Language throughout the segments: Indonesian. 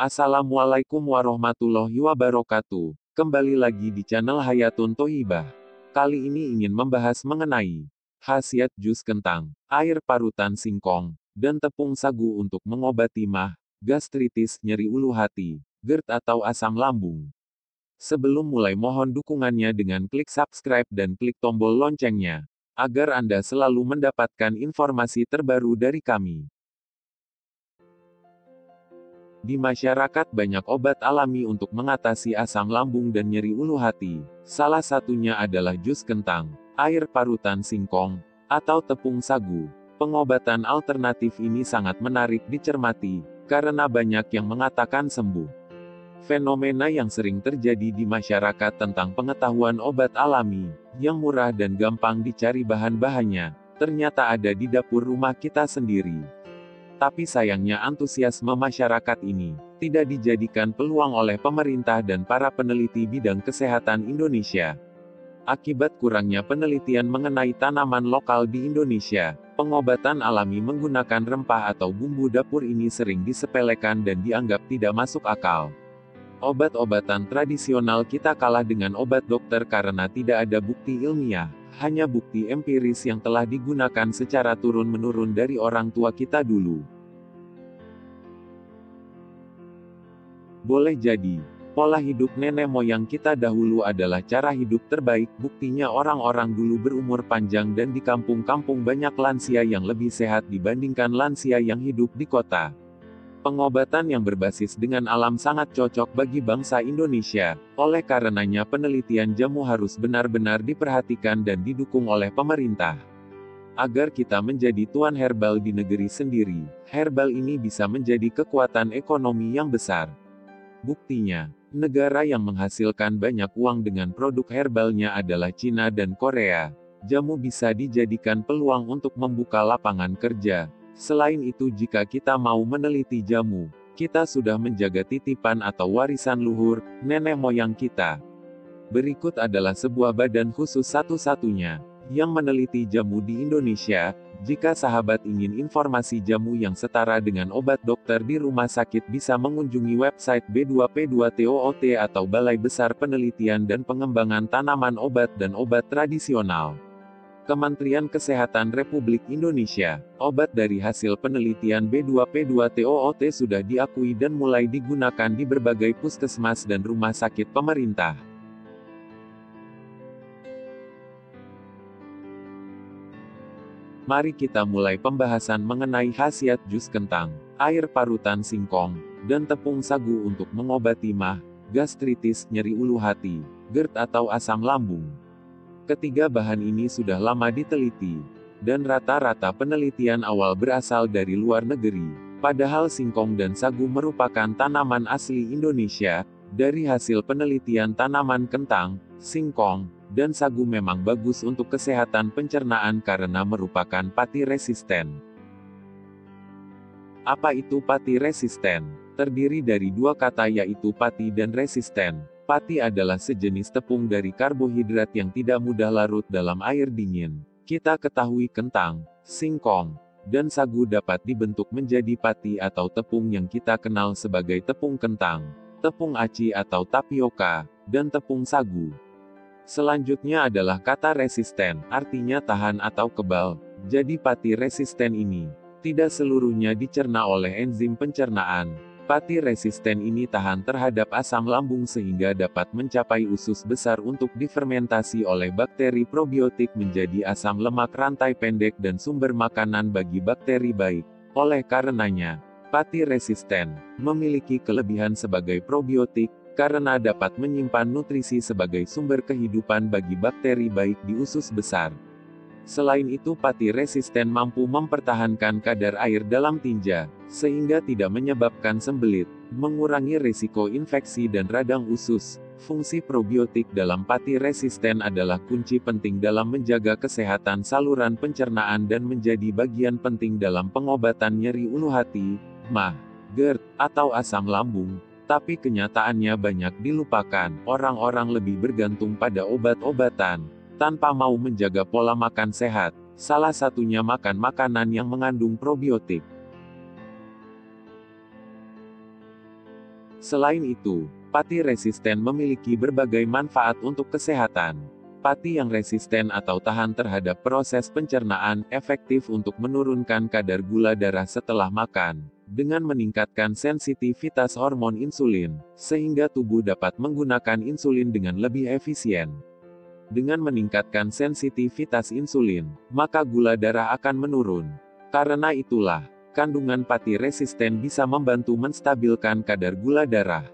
Assalamualaikum warahmatullahi wabarakatuh. Kembali lagi di channel Hayatun Thoyibah. Kali ini ingin membahas mengenai khasiat jus kentang, air parutan singkong, dan tepung sagu untuk mengobati MAH, gastritis, nyeri ulu hati, GERD atau asam lambung. Sebelum mulai mohon dukungannya dengan klik subscribe dan klik tombol loncengnya, agar Anda selalu mendapatkan informasi terbaru dari kami. Di masyarakat banyak obat alami untuk mengatasi asam lambung dan nyeri ulu hati. Salah satunya adalah jus kentang, air parutan singkong, atau tepung sagu. Pengobatan alternatif ini sangat menarik dicermati, karena banyak yang mengatakan sembuh. Fenomena yang sering terjadi di masyarakat tentang pengetahuan obat alami, yang murah dan gampang dicari bahan-bahannya, ternyata ada di dapur rumah kita sendiri. Tapi sayangnya antusiasme masyarakat ini tidak dijadikan peluang oleh pemerintah dan para peneliti bidang kesehatan Indonesia. Akibat kurangnya penelitian mengenai tanaman lokal di Indonesia, pengobatan alami menggunakan rempah atau bumbu dapur ini sering disepelekan dan dianggap tidak masuk akal. Obat-obatan tradisional kita kalah dengan obat dokter karena tidak ada bukti ilmiah, hanya bukti empiris yang telah digunakan secara turun-menurun dari orang tua kita dulu. Boleh jadi, pola hidup nenek moyang kita dahulu adalah cara hidup terbaik, buktinya orang-orang dulu berumur panjang dan di kampung-kampung banyak lansia yang lebih sehat dibandingkan lansia yang hidup di kota. Pengobatan yang berbasis dengan alam sangat cocok bagi bangsa Indonesia, oleh karenanya penelitian jamu harus benar-benar diperhatikan dan didukung oleh pemerintah. Agar kita menjadi tuan herbal di negeri sendiri, herbal ini bisa menjadi kekuatan ekonomi yang besar. Buktinya, negara yang menghasilkan banyak uang dengan produk herbalnya adalah Cina dan Korea. Jamu bisa dijadikan peluang untuk membuka lapangan kerja. Selain itu, jika kita mau meneliti jamu, kita sudah menjaga titipan atau warisan luhur, nenek moyang kita. Berikut adalah sebuah badan khusus satu-satunya, yang meneliti jamu di Indonesia. Jika sahabat ingin informasi jamu yang setara dengan obat dokter di rumah sakit bisa mengunjungi website B2P2TOOT atau Balai Besar Penelitian dan Pengembangan Tanaman Obat dan Obat Tradisional. Kementerian Kesehatan Republik Indonesia. Obat dari hasil penelitian B2P2TOOT sudah diakui dan mulai digunakan di berbagai puskesmas dan rumah sakit pemerintah. Mari kita mulai pembahasan mengenai khasiat jus kentang, air parutan singkong, dan tepung sagu untuk mengobati MAH, gastritis, nyeri ulu hati, GERD atau asam lambung. Ketiga bahan ini sudah lama diteliti, dan rata-rata penelitian awal berasal dari luar negeri. Padahal singkong dan sagu merupakan tanaman asli Indonesia. Dari hasil penelitian tanaman kentang, singkong, dan sagu memang bagus untuk kesehatan pencernaan karena merupakan pati resisten. Apa itu pati resisten? Terdiri dari dua kata yaitu pati dan resisten. Pati adalah sejenis tepung dari karbohidrat yang tidak mudah larut dalam air dingin. Kita ketahui kentang, singkong, dan sagu dapat dibentuk menjadi pati atau tepung yang kita kenal sebagai tepung kentang, tepung aci atau tapioka, dan tepung sagu. Selanjutnya adalah kata resisten, artinya tahan atau kebal. Jadi pati resisten ini tidak seluruhnya dicerna oleh enzim pencernaan. Pati resisten ini tahan terhadap asam lambung sehingga dapat mencapai usus besar untuk difermentasi oleh bakteri probiotik menjadi asam lemak rantai pendek dan sumber makanan bagi bakteri baik. Oleh karenanya, pati resisten memiliki kelebihan sebagai probiotik, karena dapat menyimpan nutrisi sebagai sumber kehidupan bagi bakteri baik di usus besar. Selain itu, pati resisten mampu mempertahankan kadar air dalam tinja, sehingga tidak menyebabkan sembelit, mengurangi risiko infeksi dan radang usus. Fungsi probiotik dalam pati resisten adalah kunci penting dalam menjaga kesehatan saluran pencernaan dan menjadi bagian penting dalam pengobatan nyeri ulu hati, MAH, GERD, atau asam lambung. Tapi kenyataannya banyak dilupakan, orang-orang lebih bergantung pada obat-obatan, tanpa mau menjaga pola makan sehat, salah satunya makan makanan yang mengandung probiotik. Selain itu, pati resisten memiliki berbagai manfaat untuk kesehatan. Pati yang resisten atau tahan terhadap proses pencernaan, efektif untuk menurunkan kadar gula darah setelah makan, dengan meningkatkan sensitivitas hormon insulin, sehingga tubuh dapat menggunakan insulin dengan lebih efisien. Dengan meningkatkan sensitivitas insulin, maka gula darah akan menurun. Karena itulah, kandungan pati resisten bisa membantu menstabilkan kadar gula darah.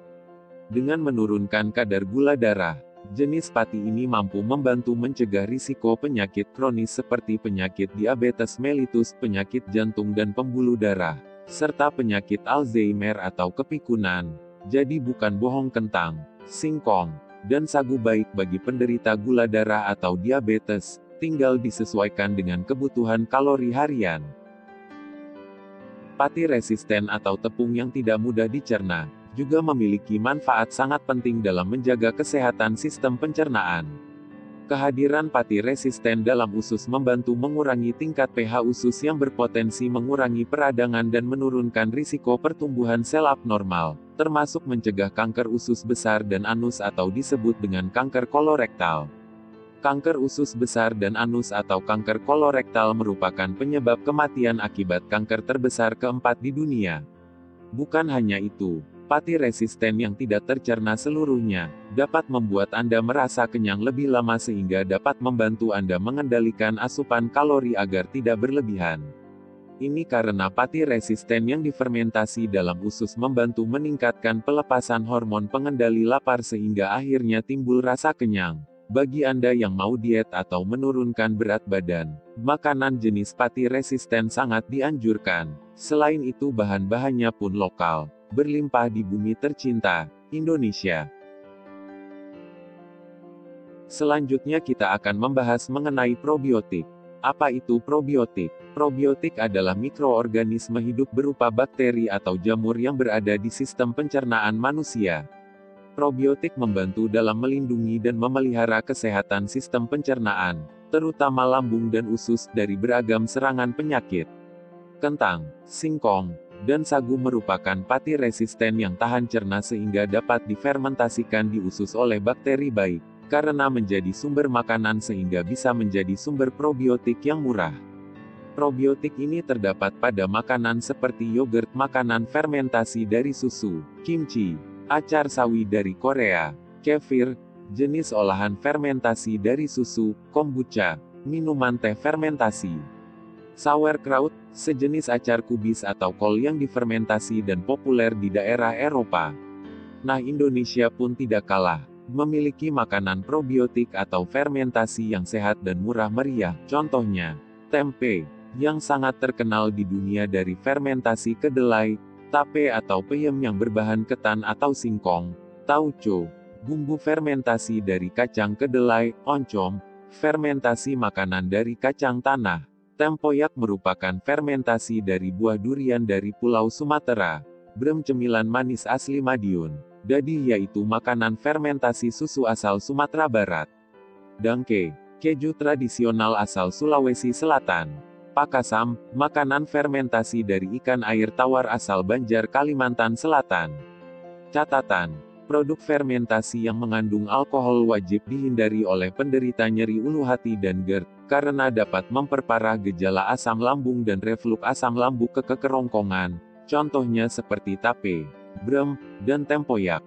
Dengan menurunkan kadar gula darah, jenis pati ini mampu membantu mencegah risiko penyakit kronis seperti penyakit diabetes mellitus, penyakit jantung dan pembuluh darah, serta penyakit Alzheimer atau kepikunan. Jadi bukan bohong kentang, singkong, dan sagu baik bagi penderita gula darah atau diabetes, tinggal disesuaikan dengan kebutuhan kalori harian. Pati resisten atau tepung yang tidak mudah dicerna, juga memiliki manfaat sangat penting dalam menjaga kesehatan sistem pencernaan. Kehadiran pati resisten dalam usus membantu mengurangi tingkat pH usus yang berpotensi mengurangi peradangan dan menurunkan risiko pertumbuhan sel abnormal, termasuk mencegah kanker usus besar dan anus atau disebut dengan kanker kolorektal. Kanker usus besar dan anus atau kanker kolorektal merupakan penyebab kematian akibat kanker terbesar keempat di dunia. Bukan hanya itu, pati resisten yang tidak tercerna seluruhnya, dapat membuat Anda merasa kenyang lebih lama sehingga dapat membantu Anda mengendalikan asupan kalori agar tidak berlebihan. Ini karena pati resisten yang difermentasi dalam usus membantu meningkatkan pelepasan hormon pengendali lapar sehingga akhirnya timbul rasa kenyang. Bagi Anda yang mau diet atau menurunkan berat badan, makanan jenis pati resisten sangat dianjurkan. Selain itu bahan-bahannya pun lokal, berlimpah di bumi tercinta, Indonesia. Selanjutnya kita akan membahas mengenai probiotik. Apa itu probiotik? Probiotik adalah mikroorganisme hidup berupa bakteri atau jamur yang berada di sistem pencernaan manusia. Probiotik membantu dalam melindungi dan memelihara kesehatan sistem pencernaan, terutama lambung dan usus dari beragam serangan penyakit. Kentang, singkong, dan sagu merupakan pati resisten yang tahan cerna sehingga dapat difermentasikan di usus oleh bakteri baik, karena menjadi sumber makanan sehingga bisa menjadi sumber probiotik yang murah. Probiotik ini terdapat pada makanan seperti yogurt, makanan fermentasi dari susu, kimchi, acar sawi dari Korea, kefir, jenis olahan fermentasi dari susu, kombucha, minuman teh fermentasi, sauerkraut, sejenis acar kubis atau kol yang difermentasi dan populer di daerah Eropa. Nah, Indonesia pun tidak kalah, memiliki makanan probiotik atau fermentasi yang sehat dan murah meriah. Contohnya, tempe, yang sangat terkenal di dunia dari fermentasi kedelai, tape atau peyem yang berbahan ketan atau singkong, tauco, bumbu fermentasi dari kacang kedelai, oncom, fermentasi makanan dari kacang tanah, tempoyak merupakan fermentasi dari buah durian dari Pulau Sumatera, brem cemilan manis asli Madiun, dadih yaitu makanan fermentasi susu asal Sumatera Barat, dangke, keju tradisional asal Sulawesi Selatan, pakasam, makanan fermentasi dari ikan air tawar asal Banjar Kalimantan Selatan. Catatan, produk fermentasi yang mengandung alkohol wajib dihindari oleh penderita nyeri ulu hati dan GERD, karena dapat memperparah gejala asam lambung dan reflux asam lambung ke kerongkongan, contohnya seperti tape, brem, dan tempoyak.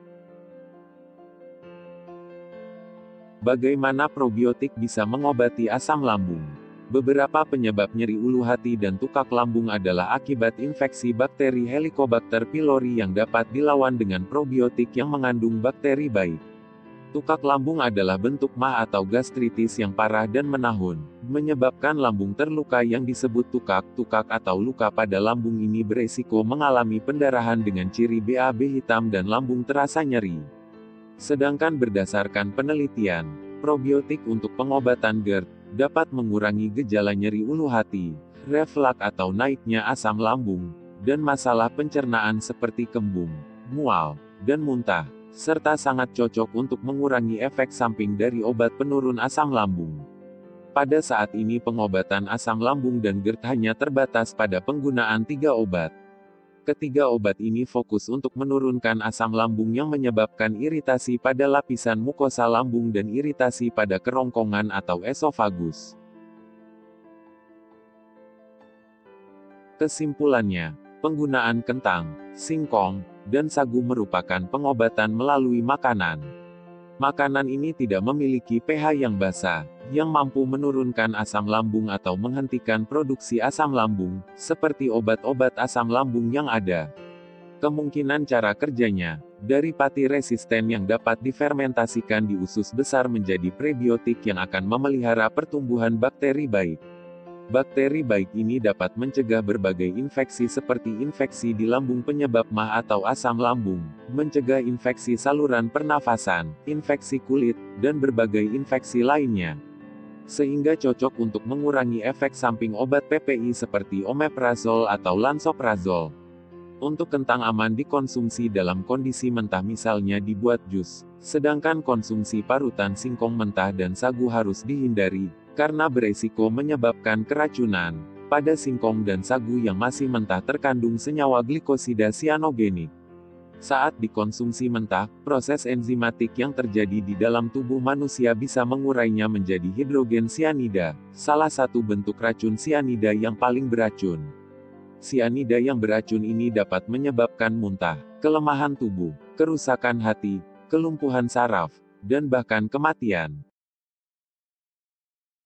Bagaimana probiotik bisa mengobati asam lambung? Beberapa penyebab nyeri ulu hati dan tukak lambung adalah akibat infeksi bakteri Helicobacter pylori yang dapat dilawan dengan probiotik yang mengandung bakteri baik. Tukak lambung adalah bentuk MAH atau gastritis yang parah dan menahun, menyebabkan lambung terluka yang disebut tukak. Tukak atau luka pada lambung ini beresiko mengalami pendarahan dengan ciri BAB hitam dan lambung terasa nyeri. Sedangkan berdasarkan penelitian, probiotik untuk pengobatan GERD dapat mengurangi gejala nyeri ulu hati, reflux atau naiknya asam lambung, dan masalah pencernaan seperti kembung, mual, dan muntah, serta sangat cocok untuk mengurangi efek samping dari obat penurun asam lambung. Pada saat ini pengobatan asam lambung dan GERD hanya terbatas pada penggunaan 3 obat. Ketiga obat ini fokus untuk menurunkan asam lambung yang menyebabkan iritasi pada lapisan mukosa lambung dan iritasi pada kerongkongan atau esofagus. Kesimpulannya, penggunaan kentang, singkong, dan sagu merupakan pengobatan melalui makanan. Makanan ini tidak memiliki pH yang basa, yang mampu menurunkan asam lambung atau menghentikan produksi asam lambung, seperti obat-obat asam lambung yang ada. Kemungkinan cara kerjanya, dari pati resisten yang dapat difermentasikan di usus besar menjadi prebiotik yang akan memelihara pertumbuhan bakteri baik. Bakteri baik ini dapat mencegah berbagai infeksi seperti infeksi di lambung penyebab MAH atau asam lambung, mencegah infeksi saluran pernafasan, infeksi kulit, dan berbagai infeksi lainnya. Sehingga cocok untuk mengurangi efek samping obat PPI seperti omeprazol atau lansoprazol. Untuk kentang aman dikonsumsi dalam kondisi mentah misalnya dibuat jus, sedangkan konsumsi parutan singkong mentah dan sagu harus dihindari, karena beresiko menyebabkan keracunan. Pada singkong dan sagu yang masih mentah terkandung senyawa glikosida sianogenik. Saat dikonsumsi mentah, proses enzimatik yang terjadi di dalam tubuh manusia bisa mengurainya menjadi hidrogen sianida, salah satu bentuk racun sianida yang paling beracun. Sianida yang beracun ini dapat menyebabkan muntah, kelemahan tubuh, kerusakan hati, kelumpuhan saraf, dan bahkan kematian.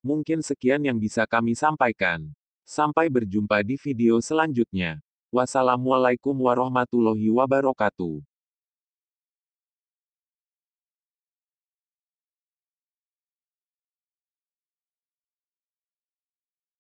Mungkin sekian yang bisa kami sampaikan. Sampai berjumpa di video selanjutnya. Wassalamualaikum warahmatullahi wabarakatuh.